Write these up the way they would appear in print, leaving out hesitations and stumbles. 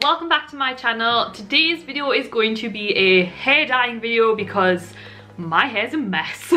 welcome back to my channel. Today's video is going to be a hair dyeing video because my hair's a mess.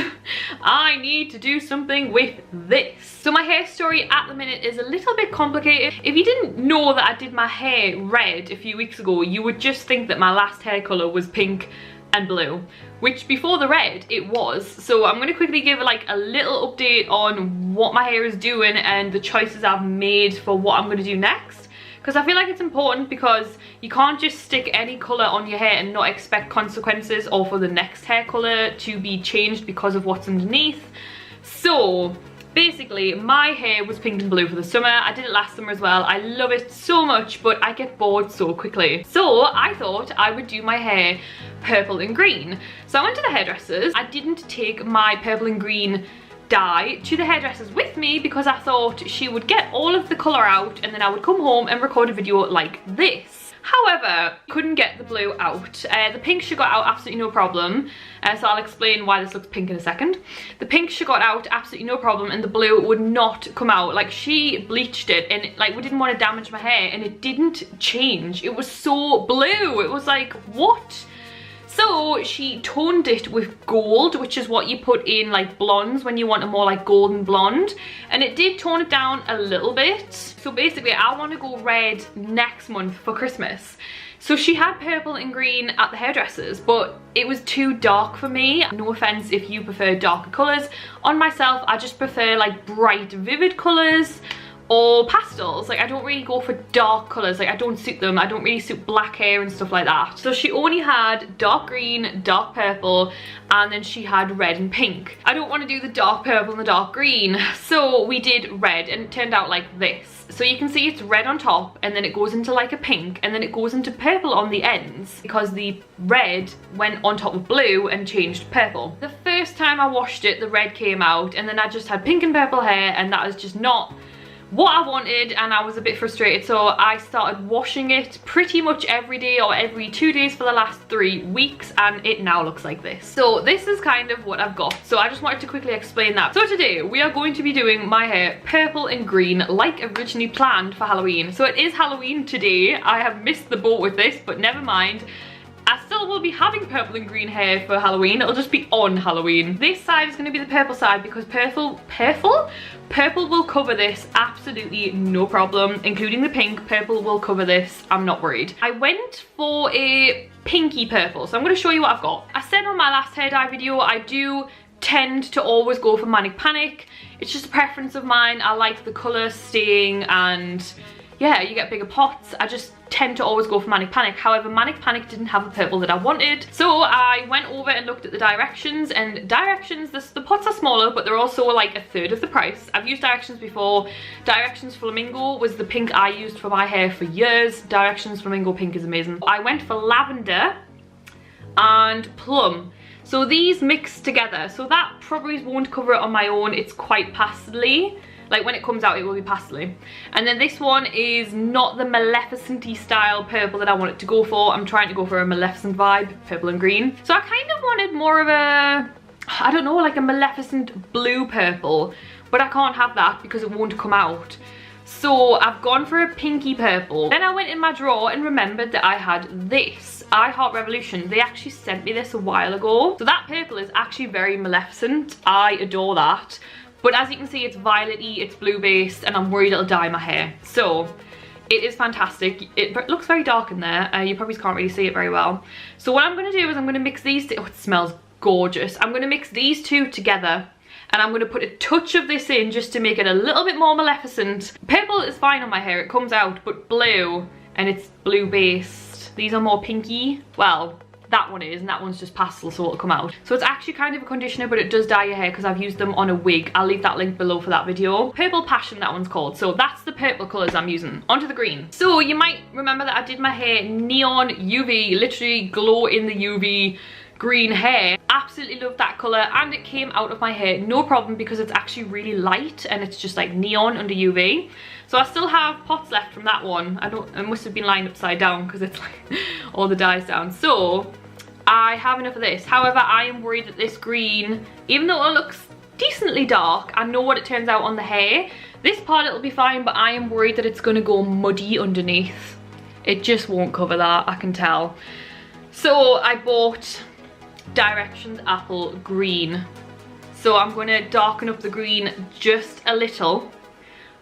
I need to do something with this. So my hair story at the minute is a little bit complicated. If you didn't know that I did my hair red a few weeks ago, you would just think that my last hair colour was pink and blue, which before the red it was. So I'm going to quickly give like a little update on what my hair is doing and the choices I've made for what I'm going to do next, because I feel like it's important, because you can't just stick any colour on your hair and not expect consequences or for the next hair colour to be changed because of what's underneath. So basically my hair was pink and blue for the summer. I did it last summer as well. I love it so much, but I get bored so quickly. So I thought I would do my hair purple and green. So I went to the hairdressers. I didn't take my purple and green dye to the hairdressers with me because I thought she would get all of the colour out and then I would come home and record a video like this. However, couldn't get the blue out. The pink she got out absolutely no problem, so I'll explain why this looks pink in a second. The pink she got out absolutely no problem, and the blue would not come out. Like, she bleached it and like we didn't want to damage my hair, and it didn't change. It was so blue. It was like, what? So she toned it with gold, which is what you put in like blondes when you want a more like golden blonde, and it did tone it down a little bit. So basically I want to go red next month for Christmas. So she had purple and green at the hairdressers, but it was too dark for me. No offense if you prefer darker colours. On myself, I just prefer like bright, vivid colours or pastels. Like, I don't really go for dark colours. Like, I don't suit them. I don't really suit black hair and stuff like that. So she only had dark green, dark purple, and then she had red and pink. I don't want to do the dark purple and the dark green, so we did red, and it turned out like this. So you can see it's red on top, and then it goes into like a pink, and then it goes into purple on the ends because the red went on top of blue and changed purple. The first time I washed it, the red came out, and then I just had pink and purple hair, and that was just not what I wanted, and I was a bit frustrated. So I started washing it pretty much every day or every 2 days for the last 3 weeks, and it now looks like this. So this is kind of what I've got. So I just wanted to quickly explain that. So today we are going to be doing my hair purple and green like originally planned for Halloween. So it is Halloween today. I have missed the boat with this, but never mind. I still will be having purple and green hair for Halloween. It'll just be on Halloween. This side is going to be the purple side because purple will cover this absolutely no problem, including the pink. Purple will cover this. I'm not worried. I went for a pinky purple, so I'm going to show you what I've got. I said on my last hair dye video, I do tend to always go for Manic Panic. It's just a preference of mine. I like the colour staying, and yeah, you get bigger pots. I just tend to always go for Manic Panic. However, Manic Panic didn't have the purple that I wanted, so I went over and looked at the Directions, and Directions, the pots are smaller, but they're also like a third of the price. I've used Directions before. Directions Flamingo was the pink I used for my hair for years. Directions Flamingo pink is amazing. I went for lavender and plum. So these mixed together, so that probably won't cover it on my own. It's quite pastely. Like, when it comes out, it will be pastely. And then this one is not the Maleficent-y style purple that I want it to go for. I'm trying to go for a Maleficent vibe, purple and green. So I kind of wanted more of a, I don't know, like a Maleficent blue purple. But I can't have that because it won't come out. So I've gone for a pinky purple. Then I went in my drawer and remembered that I had this, I Heart Revolution. They actually sent me this a while ago. So that purple is actually very Maleficent. I adore that. But as you can see, it's violet-y, it's blue based, and I'm worried it'll dye my hair. So it is fantastic. It looks very dark in there. You probably can't really see it very well. So what I'm going to do is I'm going to mix these two. Oh, it smells gorgeous. I'm going to mix these two together, and I'm going to put a touch of this in just to make it a little bit more Maleficent. Purple is fine on my hair, it comes out, but blue, and it's blue based. These are more pinky. Well, that one is, and that one's just pastel, so it'll come out. So it's actually kind of a conditioner, but it does dye your hair because I've used them on a wig. I'll leave that link below for that video. Purple Passion, that one's called. So that's the purple colours I'm using. Onto the green. So you might remember that I did my hair neon UV, literally glow in the UV green hair. Absolutely love that colour, and it came out of my hair no problem because it's actually really light and it's just like neon under UV. So I still have pots left from that one. I must have been lined upside down because it's like all the dye's down. So I have enough of this. However, I am worried that this green, even though it looks decently dark, I know what it turns out on the hair. This part it'll be fine, but I am worried that it's going to go muddy underneath. It just won't cover that, I can tell. So I bought Directions Apple Green. So I'm going to darken up the green just a little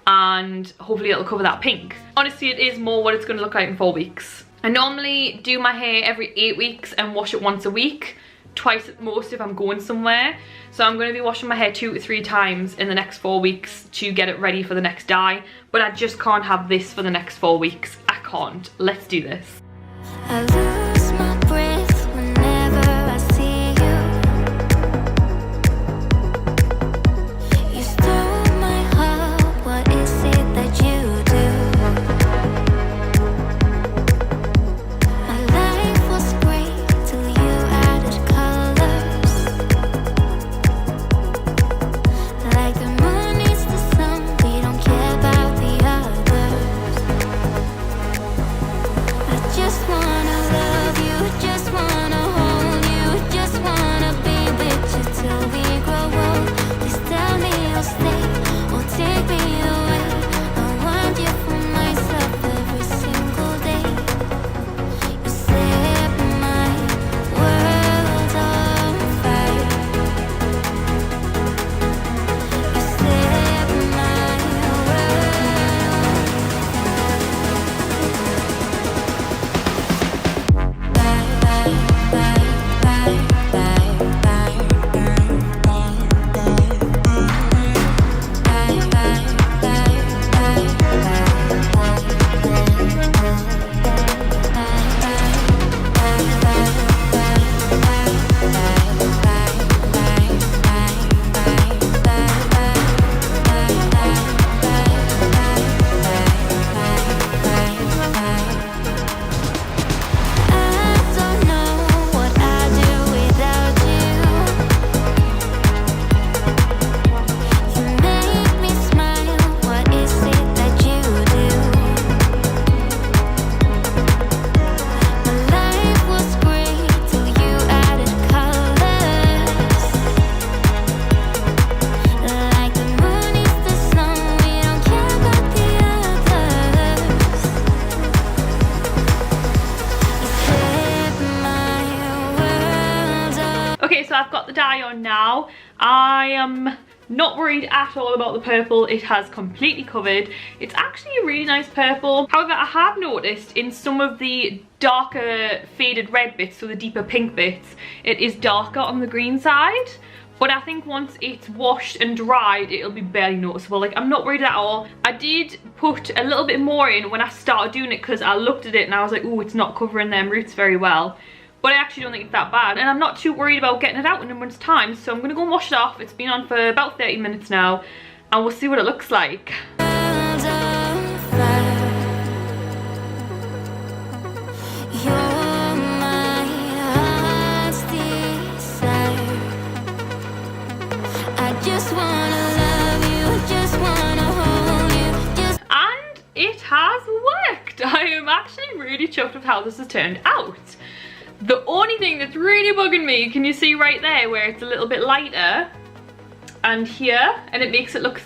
and hopefully it'll cover that pink. Honestly, it is more what it's going to look like in 4 weeks. I normally do my hair every 8 weeks and wash it once a week, twice at most if I'm going somewhere. So I'm going to be washing my hair 2 to 3 times in the next 4 weeks to get it ready for the next dye. But I just can't have this for the next 4 weeks. I can't. Let's do this. I lose my breath whenever I see you. You stole my heart, what is it that you do? My life was great till you added colors. Like the moon needs the sun, we don't care about the others. I just wanna love you, just wanna hold you, just wanna be with you till we grow old. Please tell me you'll stay or take me away. I want you for myself every single day. You set my world on fire. You set my Okay, so I've got the dye on now. I am not worried at all about the purple. It has completely covered. It's actually a really nice purple. However, I have noticed in some of the darker faded red bits, so the deeper pink bits, it is darker on the green side. But I think once it's washed and dried, it'll be barely noticeable. Like, I'm not worried at all. I did put a little bit more in when I started doing it because I looked at it and I was like, oh, it's not covering them roots very well. But I actually don't think it's that bad, and I'm not too worried about getting it out in a month's time, so I'm going to go and wash it off. It's been on for about 30 minutes now, and we'll see what it looks like. And it has worked! I am actually really chuffed with how this has turned out. The only thing that's really bugging me, can you see right there where it's a little bit lighter and here, and it makes it look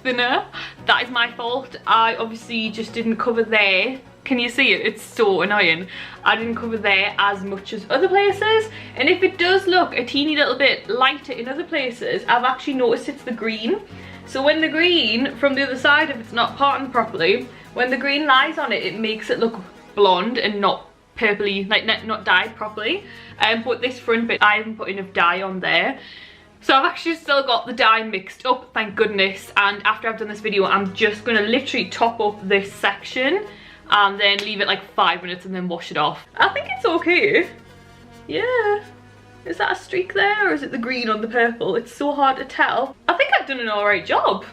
thinner? That is my fault. I obviously just didn't cover there. Can you see it? It's so annoying. I didn't cover there as much as other places, and if it does look a teeny little bit lighter in other places, I've actually noticed it's the green. So when the green from the other side, if it's not parting properly, when the green lies on it, it makes it look blonde and not purpley, like not dyed properly. But this front bit, I haven't put enough dye on there, so I've actually still got the dye mixed up, thank goodness. And after I've done this video, I'm just gonna literally top up this section and then leave it like 5 minutes and then wash it off. I think it's okay. Yeah, is that a streak there or is it the green on the purple? It's so hard to tell. I think I've done an all right job.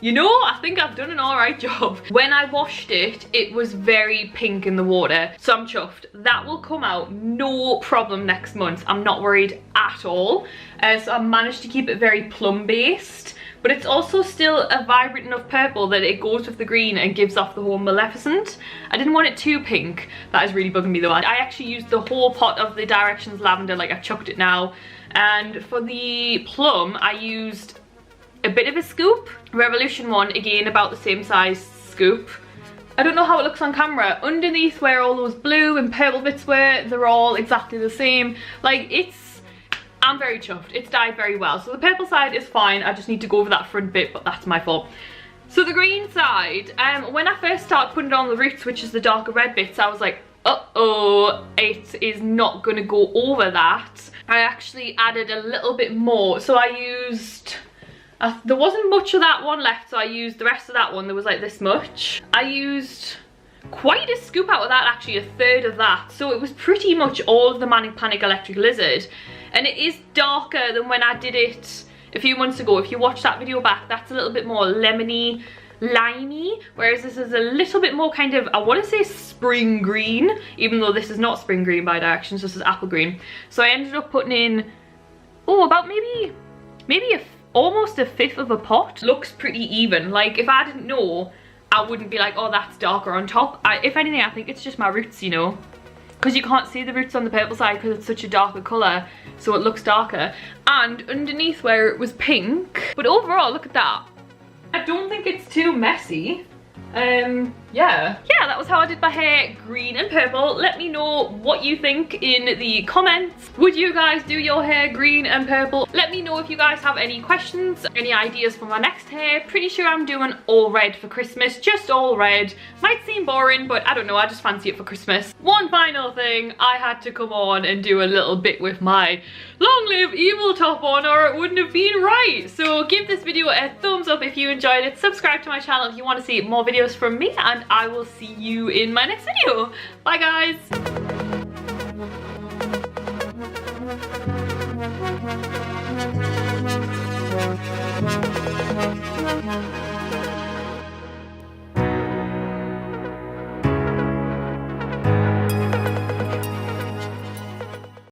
You know, I think I've done an alright job. When I washed it, it was very pink in the water, so I'm chuffed. That will come out no problem next month. I'm not worried at all. So I managed to keep it very plum based, but it's also still a vibrant enough purple that it goes with the green and gives off the whole Maleficent. I didn't want it too pink. That is really bugging me though. I actually used the whole pot of the Directions lavender, like I chucked it now. And for the plum, I used a bit of a scoop. Revolution one, again about the same size scoop, I don't know how it looks on camera. Underneath where all those blue and purple bits were, they're all exactly the same. Like, I'm very chuffed. It's dyed very well. So the purple side is fine. I just need to go over that front bit, but that's my fault. So the green side, when I first started putting it on the roots, which is the darker red bits, I was like, uh-oh, it is not gonna go over that. I actually added a little bit more. So I used, there wasn't much of that one left, so I used the rest of that one. There was like this much. I used quite a scoop out of that, actually, a third of that. So it was pretty much all of the Manic Panic Electric Lizard. And it is darker than when I did it a few months ago. If you watch that video back, that's a little bit more lemony, limey, whereas this is a little bit more kind of, I want to say spring green, even though this is not spring green by directions, this is apple green. So I ended up putting in, about maybe almost a fifth of a pot. Looks pretty even. Like, if I didn't know, I wouldn't be like, oh, that's darker on top. If anything, I think it's just my roots, you know, because you can't see the roots on the purple side because it's such a darker colour, so it looks darker. And underneath where it was pink, but overall, look at that. I don't think it's too messy. Yeah, that was how I did my hair, green and purple. Let me know what you think in the comments. Would you guys do your hair green and purple? Let me know if you guys have any questions, any ideas for my next hair. Pretty sure I'm doing all red for Christmas, just all red. Might seem boring, but I don't know, I just fancy it for Christmas. One final thing, I had to come on and do a little bit with my Long Live Evil top on, or it wouldn't have been right. So give this video a thumbs up if you enjoyed it. Subscribe to my channel if you want to see more videos from me, and I will see you in my next video. Bye guys.